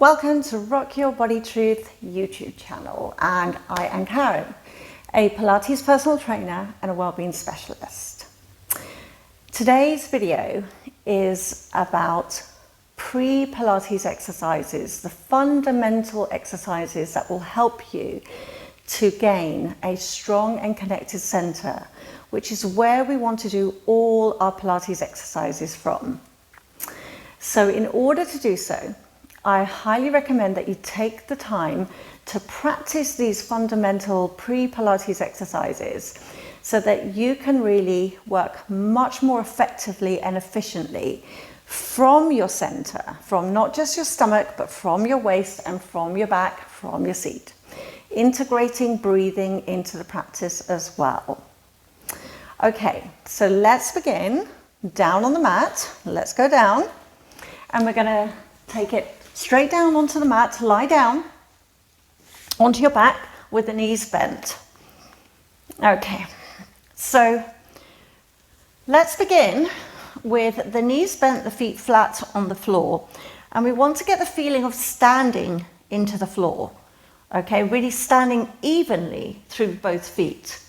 Welcome to Rock Your Body Truth YouTube channel, and I am Karen, a Pilates personal trainer and a wellbeing specialist. Today's video is about pre-Pilates exercises, the fundamental exercises that will help you to gain a strong and connected center, which is where we want to do all our Pilates exercises from. So in order to do so, I highly recommend that you take the time to practice these fundamental pre-Pilates exercises so that you can really work much more effectively and efficiently from your center, from not just your stomach, but from your waist and from your back, from your seat. Integrating breathing into the practice as well. Okay, so let's begin down on the mat. Let's go down, and we're gonna take it straight down onto the mat, lie down onto your back with the knees bent. Okay, so let's begin with the knees bent, the feet flat on the floor. And we want to get the feeling of standing into the floor. Okay, really standing evenly through both feet.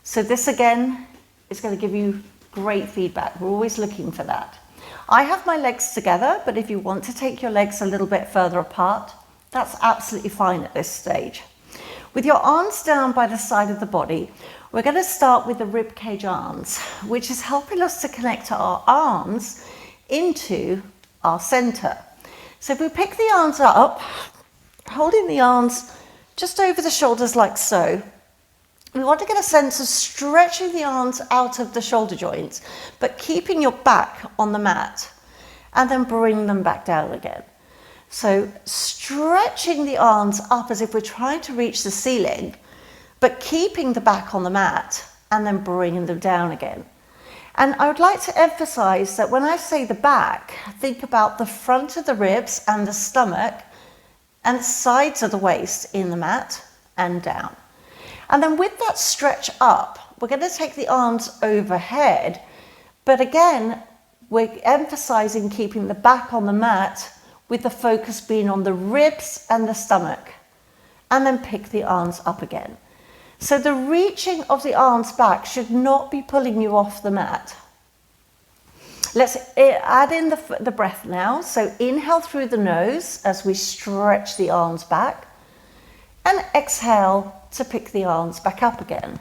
So this again is going to give you great feedback. We're always looking for that. I have my legs together, but if you want to take your legs a little bit further apart, that's absolutely fine at this stage. With your arms down by the side of the body, we're going to start with the rib cage arms, which is helping us to connect our arms into our center. So if we pick the arms up, holding the arms just over the shoulders like so, we want to get a sense of stretching the arms out of the shoulder joints, but keeping your back on the mat, and then bring them back down again. So stretching the arms up as if we're trying to reach the ceiling, but keeping the back on the mat, and then bringing them down again. And I would like to emphasize that when I say the back, think about the front of the ribs and the stomach and the sides of the waist in the mat and down. And then with that stretch up, we're going to take the arms overhead, but again, we're emphasizing keeping the back on the mat with the focus being on the ribs and the stomach, and then pick the arms up again. So the reaching of the arms back should not be pulling you off the mat. Let's add in the breath now. So inhale through the nose as we stretch the arms back, and exhale to pick the arms back up again.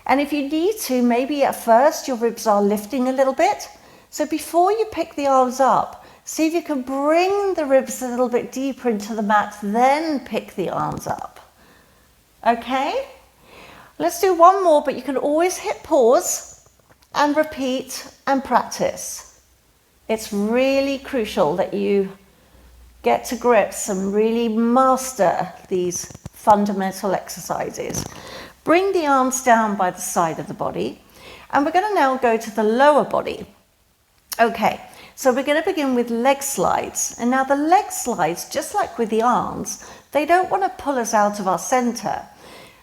And if you need to, maybe at first your ribs are lifting a little bit. So before you pick the arms up, see if you can bring the ribs a little bit deeper into the mat, then pick the arms up. Okay? Let's do one more, but you can always hit pause and repeat and practice. It's really crucial that you get to grips and really master these fundamental exercises. Bring the arms down by the side of the body, and we're going to now go to the lower body. Okay, so we're going to begin with leg slides. And now the leg slides, just like with the arms, they don't want to pull us out of our center.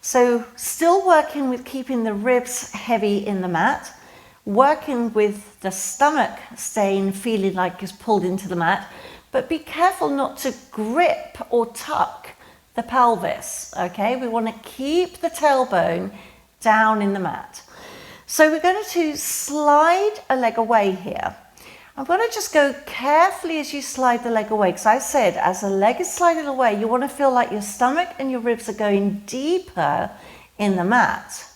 So still working with keeping the ribs heavy in the mat, working with the stomach staying, feeling like it's pulled into the mat, but be careful not to grip or tuck the pelvis, okay? We want to keep the tailbone down in the mat. So we're going to slide a leg away here. I'm going to just go carefully as you slide the leg away, because I said as the leg is sliding away, you want to feel like your stomach and your ribs are going deeper in the mat.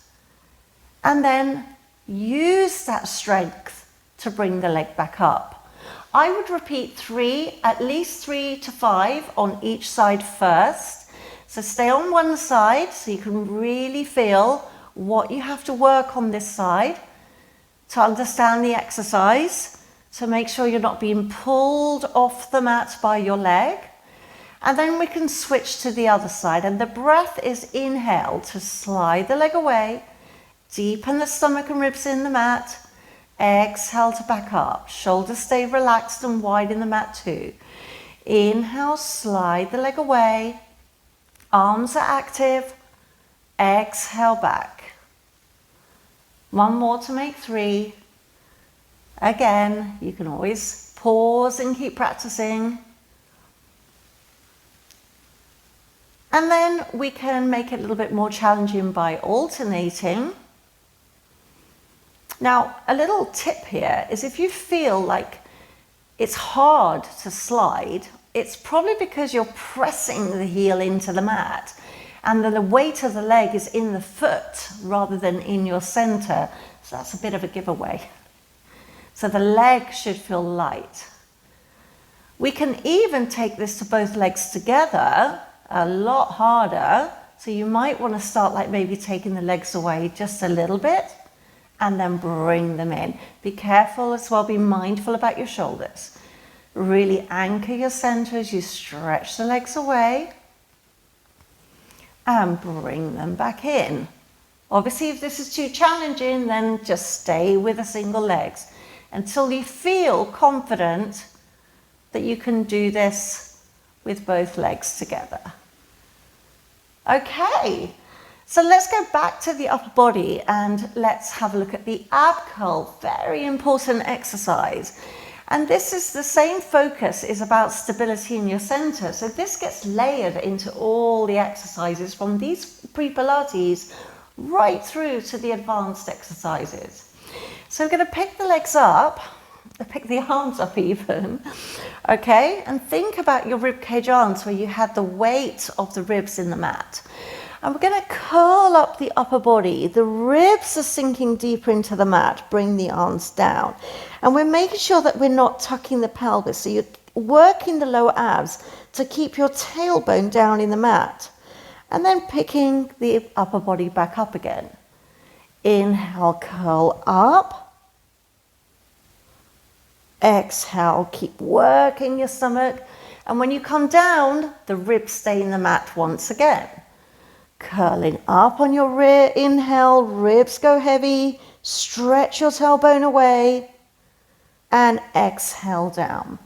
And then use that strength to bring the leg back up. I would repeat at least 3 to 5 on each side first. So stay on one side so you can really feel what you have to work on this side to understand the exercise. So make sure you're not being pulled off the mat by your leg. And then we can switch to the other side. And the breath is inhale to slide the leg away, deepen the stomach and ribs in the mat. Exhale to back up. Shoulders stay relaxed and wide in the mat too. Inhale, slide the leg away. Arms are active. Exhale back. One more to make 3. Again, you can always pause and keep practicing. And then we can make it a little bit more challenging by alternating. Now, a little tip here is if you feel like it's hard to slide, it's probably because you're pressing the heel into the mat and the weight of the leg is in the foot rather than in your center. So that's a bit of a giveaway. So the leg should feel light. We can even take this to both legs together, a lot harder. So you might want to start like maybe taking the legs away just a little bit and then bring them in. Be careful as well, be mindful about your shoulders. Really anchor your center as you stretch the legs away and bring them back in. Obviously, if this is too challenging, then just stay with the single legs until you feel confident that you can do this with both legs together. Okay, so let's go back to the upper body and let's have a look at the ab curl, very important exercise. And this is the same focus, is about stability in your center. So this gets layered into all the exercises from these pre-Pilates right through to the advanced exercises. So we're going to pick the legs up, pick the arms up even, okay? And think about your ribcage arms where you had the weight of the ribs in the mat. And we're going to curl up the upper body. The ribs are sinking deeper into the mat. Bring the arms down. And we're making sure that we're not tucking the pelvis. So you're working the lower abs to keep your tailbone down in the mat. And then picking the upper body back up again. Inhale, curl up. Exhale, keep working your stomach. And when you come down, the ribs stay in the mat once again. Curling up on your rear, inhale, ribs go heavy, stretch your tailbone away, and exhale down.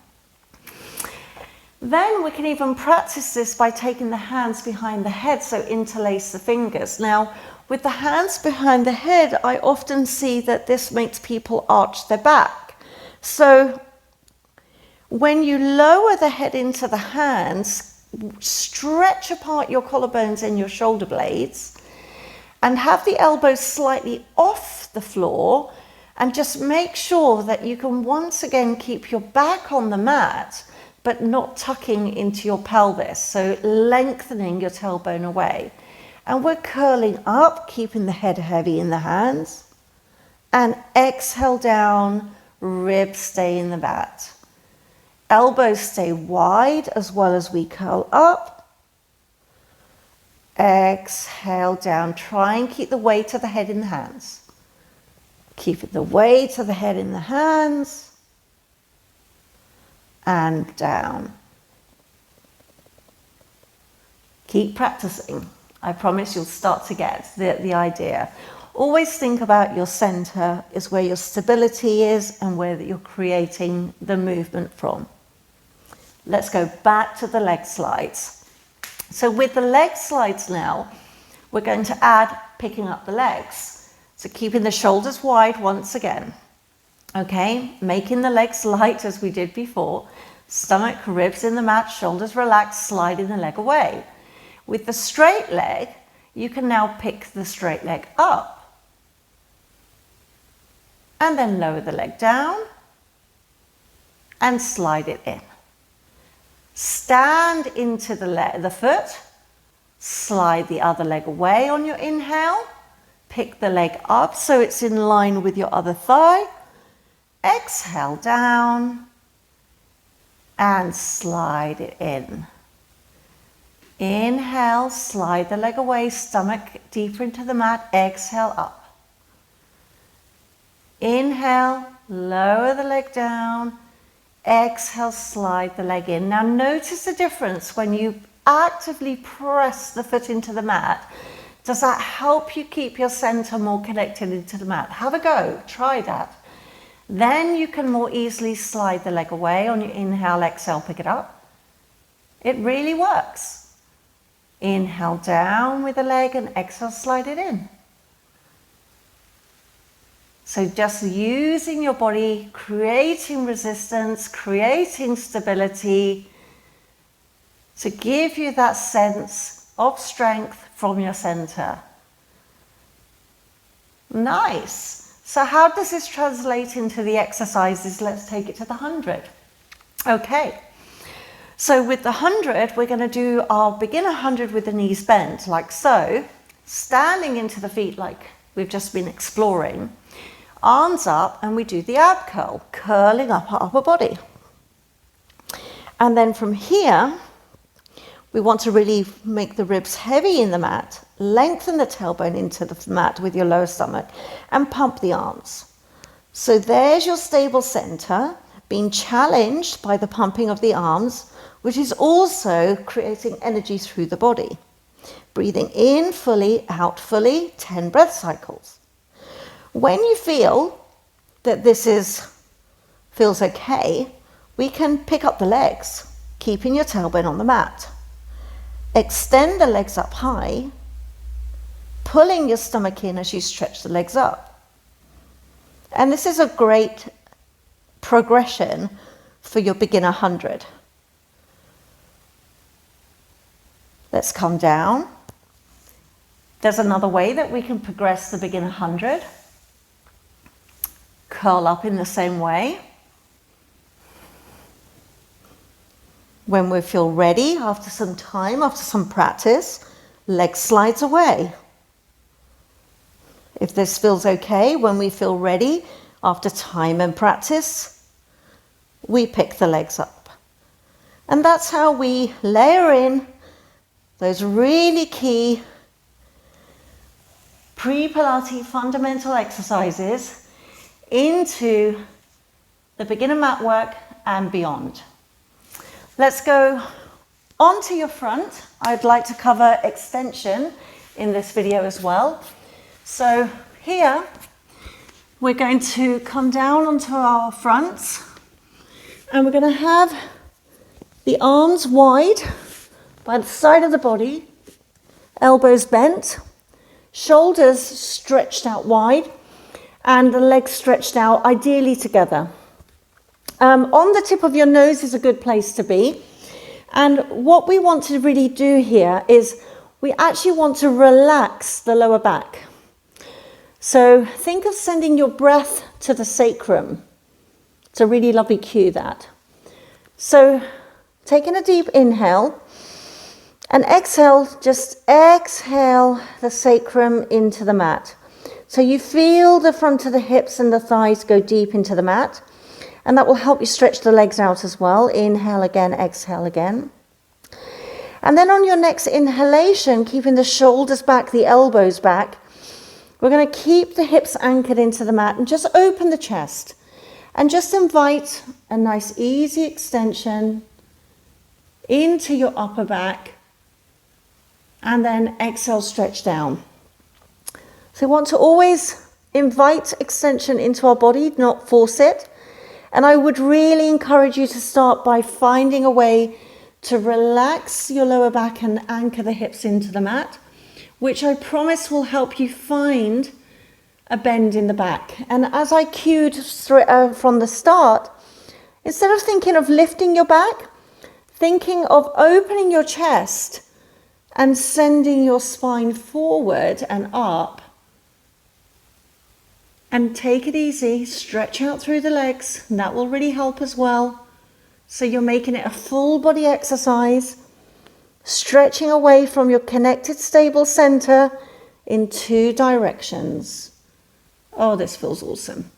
Then we can even practice this by taking the hands behind the head, so interlace the fingers. Now, with the hands behind the head, I often see that this makes people arch their back. So when you lower the head into the hands, stretch apart your collarbones and your shoulder blades and have the elbows slightly off the floor, and just make sure that you can once again keep your back on the mat but not tucking into your pelvis, so lengthening your tailbone away. And we're curling up, keeping the head heavy in the hands, and exhale down, ribs stay in the mat. Elbows stay wide as well as we curl up. Exhale down. Try and keep the weight of the head in the hands. Keep the weight of the head in the hands. And down. Keep practicing. I promise you'll start to get the idea. Always think about your center is where your stability is and where you're creating the movement from. Let's go back to the leg slides. So with the leg slides now, we're going to add picking up the legs. So keeping the shoulders wide once again. Okay, making the legs light as we did before. Stomach, ribs in the mat, shoulders relaxed, sliding the leg away. With the straight leg, you can now pick the straight leg up. And then lower the leg down and slide it in. Stand into the foot, slide the other leg away on your inhale, pick the leg up so it's in line with your other thigh, exhale down and slide it in. Inhale, slide the leg away, stomach deeper into the mat, exhale up. Inhale, lower the leg down, exhale, slide the leg in. Now notice the difference when you actively press the foot into the mat. Does that help you keep your center more connected into the mat? Have a go, try that. Then you can more easily slide the leg away on your inhale, exhale, pick it up. It really works. Inhale down with the leg and exhale, slide it in. So just using your body, creating resistance, creating stability to give you that sense of strength from your center. Nice. So how does this translate into the exercises? Let's take it to the 100. Okay. So with the 100, we're going to do our beginner 100 with the knees bent, like so, standing into the feet like we've just been exploring, arms up, and we do the ab curl, curling up our upper body. And then from here, we want to really make the ribs heavy in the mat, lengthen the tailbone into the mat with your lower stomach, and pump the arms. So there's your stable center, being challenged by the pumping of the arms, which is also creating energy through the body. Breathing in fully, out fully, 10 breath cycles. When you feel that this feels okay, we can pick up the legs, keeping your tailbone on the mat. Extend the legs up high, pulling your stomach in as you stretch the legs up. And this is a great progression for your beginner 100. Let's come down. There's another way that we can progress the beginner 100. Curl up in the same way. When we feel ready, after some time, after some practice, leg slides away. If this feels okay, when we feel ready, after time and practice, we pick the legs up. And that's how we layer in those really key pre-Pilates fundamental exercises into the beginner mat work and beyond. Let's go onto your front. I'd like to cover extension in this video as well. So here, we're going to come down onto our fronts, and we're going to have the arms wide by the side of the body, elbows bent, shoulders stretched out wide, and the legs stretched out, ideally together. On the tip of your nose is a good place to be. And what we want to really do here is we actually want to relax the lower back. So think of sending your breath to the sacrum. It's a really lovely cue, that. So taking a deep inhale and exhale, just exhale the sacrum into the mat. So you feel the front of the hips and the thighs go deep into the mat. And that will help you stretch the legs out as well. Inhale again, exhale again. And then on your next inhalation, keeping the shoulders back, the elbows back, we're going to keep the hips anchored into the mat and just open the chest. And just invite a nice easy extension into your upper back. And then exhale, stretch down. So we want to always invite extension into our body, not force it. And I would really encourage you to start by finding a way to relax your lower back and anchor the hips into the mat, which I promise will help you find a bend in the back. And as I cued from the start, instead of thinking of lifting your back, thinking of opening your chest and sending your spine forward and up. And take it easy, stretch out through the legs, and that will really help as well. So you're making it a full body exercise, stretching away from your connected stable center in 2 directions. Oh, this feels awesome.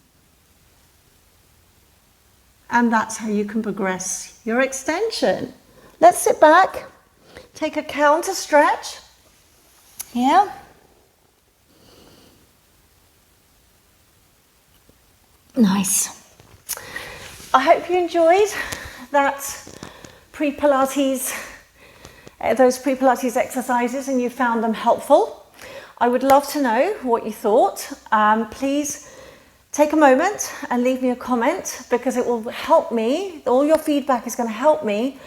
And that's how you can progress your extension. Let's sit back, take a counter stretch here. Nice. I hope you enjoyed that those pre-Pilates exercises, and you found them helpful. I would love to know what you thought. Please take a moment and leave me a comment, because it will help me. All your feedback is going to help me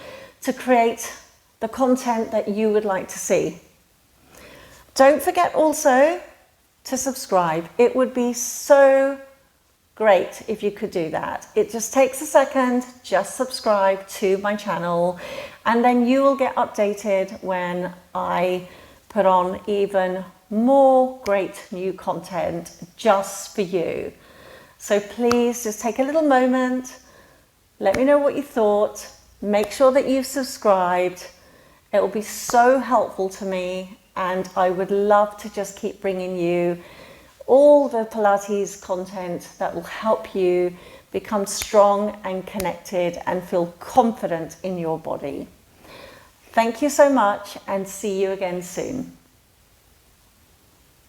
to create the content that you would like to see. Don't forget also to subscribe. It would be so great if you could do that. It just takes a second. Just subscribe to my channel and then you will get updated when I put on even more great new content just for you. So please just take a little moment, let me know what you thought, make sure that you've subscribed. It will be so helpful to me, and I would love to just keep bringing you all the Pilates content that will help you become strong and connected and feel confident in your body. Thank you so much, and see you again soon.